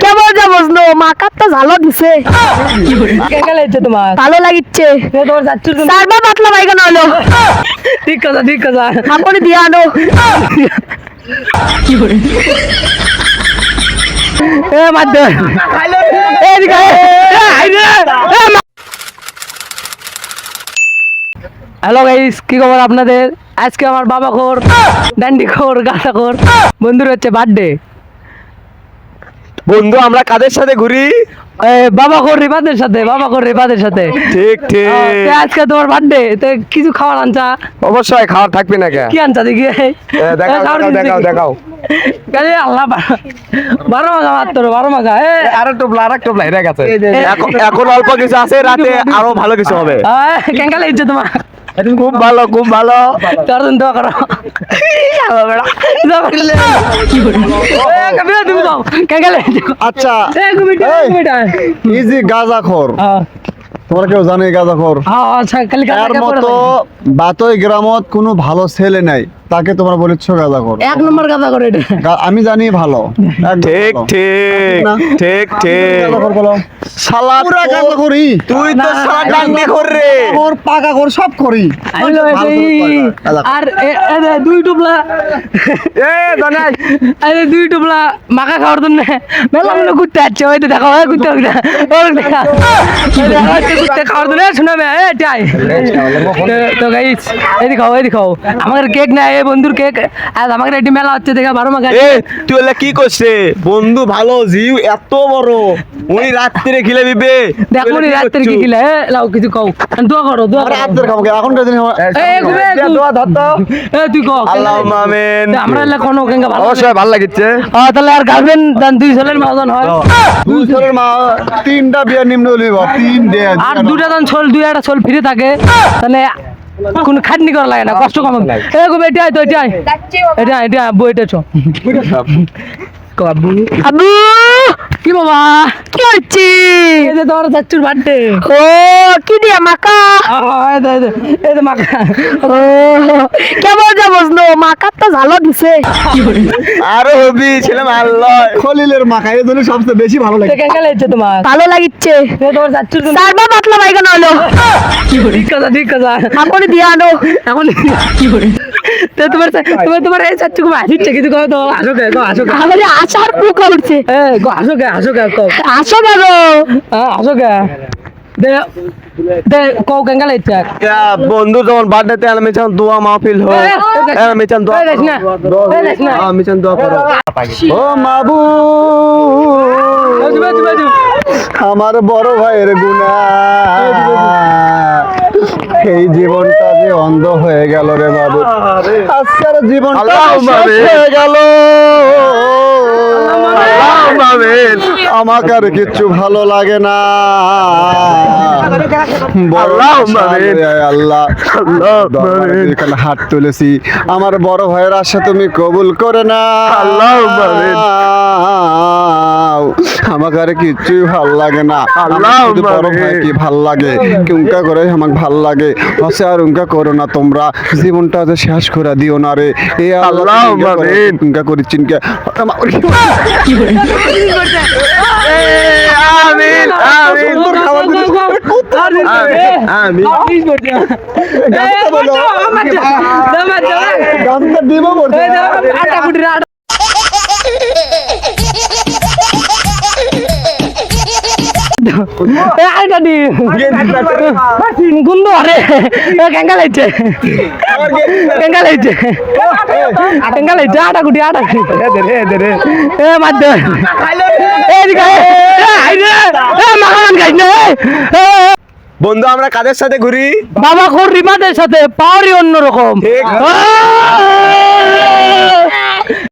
কেমন যা বুঝলো মাকারটা ঝালো দিছে তোমার ভালো লাগিচ্ছে চারবার পাতলা বাইগান হলো ঠিক কথা আপনি দিয়ে আনো হ্যালো গাইস, কি খবর আপনাদের? আজকে আমার বাবা খোর, ডান্ডি খোর, গাঁদা খোর বন্ধুর হচ্ছে বার্থডে। বন্ধু আমরা কাদের সাথে ঘুরি? বাবা খোর রিবাদের সাথে, বাবা খোর রিবাদের সাথে। ঠিক ঠিক। আজকে তোমার বার্থডে, তো কিছু খাবার আনছা? অবশ্যই খাওয়ার থাকবে না কে? কি আনছা দেখি? দেখাও। আল্লাহ 12 মাগা মাত্র 12 মাগা। আরেক টোপলা এটা গেছে। এখন অল্প কিছু আছে, রাতে আরো ভালো কিছু হবে। কেঙ্কা লাগছে তোমার? খুব ভালো তোর জন্য দোয়া করো। আচ্ছা ইজি গাঁজাখোর, তোমরা কেউ জানে গাঁজাখোর? এর মতো বাতই গ্রামত কোনো ভালো ছেলে নাই, তাকে তোমরা বলেছ গাঁজাখোর। 1 নম্বর গাঁজা করে এটা। আমি জানি ভালো। ঠিক গাঁজাখোর বলো। শালা পুরা গাঁজাখোরি। তুই তো শালা ডান্ডি খোর রে। ওর পাকা খোর সব করি। আর 2 টুপলা জানাই দুই টুপলা মাখা খাওয়ার জন্য মেলা মেলা ঘুরতে যাচ্ছে। ওই তো দেখো ঘুরতে ঘুরতে খাওয়ার জন্য শোনাবে তো গাইস এদিকে খাও আমাদের কেক নাই, বন্ধুর কেক। আর আমাদের এটি মেলা হচ্ছে দেখে 12 মাখা। তুই ওলা কি করছে? বন্ধু ভালো জিউ এত বড়, ওই রাত্রে খিলে দিবে। দেখো নি রাত্রে কি খিলে। লাও কিছু খাও, দোয়া করো। রাতের খাবো এখন দোয়া ধর তো। তুই কও আল্লাহুম্মা আমিন। আমরা এলা কোন কেঙ্গা ভালো অবশ্যই ভালো লাগিচ্ছে। তাহলে আর গার্লফ্রেন্ড দান 2 ছেলের মাজন হয়। 2 ছেলের মা 3টা বিয়ার নিম্ন হইব, 3 ডে আর 2টা দান ছোল, 2টা ছোল ফ্রি থাকে, তাহলে কোনো খাটনি করা লাগে না, কষ্ট কম। গো বেটাই তো এটা বইটা চ আব্বু কি বাবা কি হচ্ছে? এই যে তোর চাচুর বার্থডে। ও কি দিয়া মাকা? এই যে মাকা। ও কেমন যা বুঝলো মাকারটা ঝালো দিছে। আরো হবি ছেলে মারলো। খলিলের মাখা এই জন্য সবচেয়ে বেশি ভালো লাগে। কেঙ্গা লাগছে তোমার? ভালো লাগিচ্ছে। তোমার চাচুর চারবার পাতলা বাইগান হলো। ঠিক কথা আপনি দিয়ে আনো এখন। কি করে তোমার এই চাচু খুব হাসিচ্ছে, কিছু কও তো। আসো আমাদের আসার পোকা উঠছে। আসো গে আসো গো দে কও কেঙ্গা লাগছে? বন্ধু যখন বার্থডেতে আমি চান দোয়া মাহফিল হোক, আমি চান দোয়া আমি চান দোয়া করো। ও মাবু আমার বড় ভাইয়ের গুনাহ, এই জীবনটা যে অন্ধ হয়ে গেল রে বাবু। আজকের জীবনটা শেষ হয়ে গেল। আমাকে আর কিচ্ছু ভালো লাগে না। আল্লাহ এখানে হাত তুলেছি, আমার বড় ভাইয়ের আশা তুমি কবুল করে না। আমাকে আর কিচ্ছুই ভাল লাগে না। বড় ভাই কি ভাল লাগে, উনকা করে আমাকে ভাল লাগে। হসে আর উনকা করো না, তোমরা জীবনটা শেষ করে দিও না রে। এ আল্লাহ উনকা করি চিনকে আমিন আমিন। গানটা দিব বলতে কেঙ্গা লাগছে আটা গুটি বন্ধু আমরা কাদের সাথে ঘুরি? বাবা খোর রিমাদের সাথে, পাওয়ারই অন্যরকম।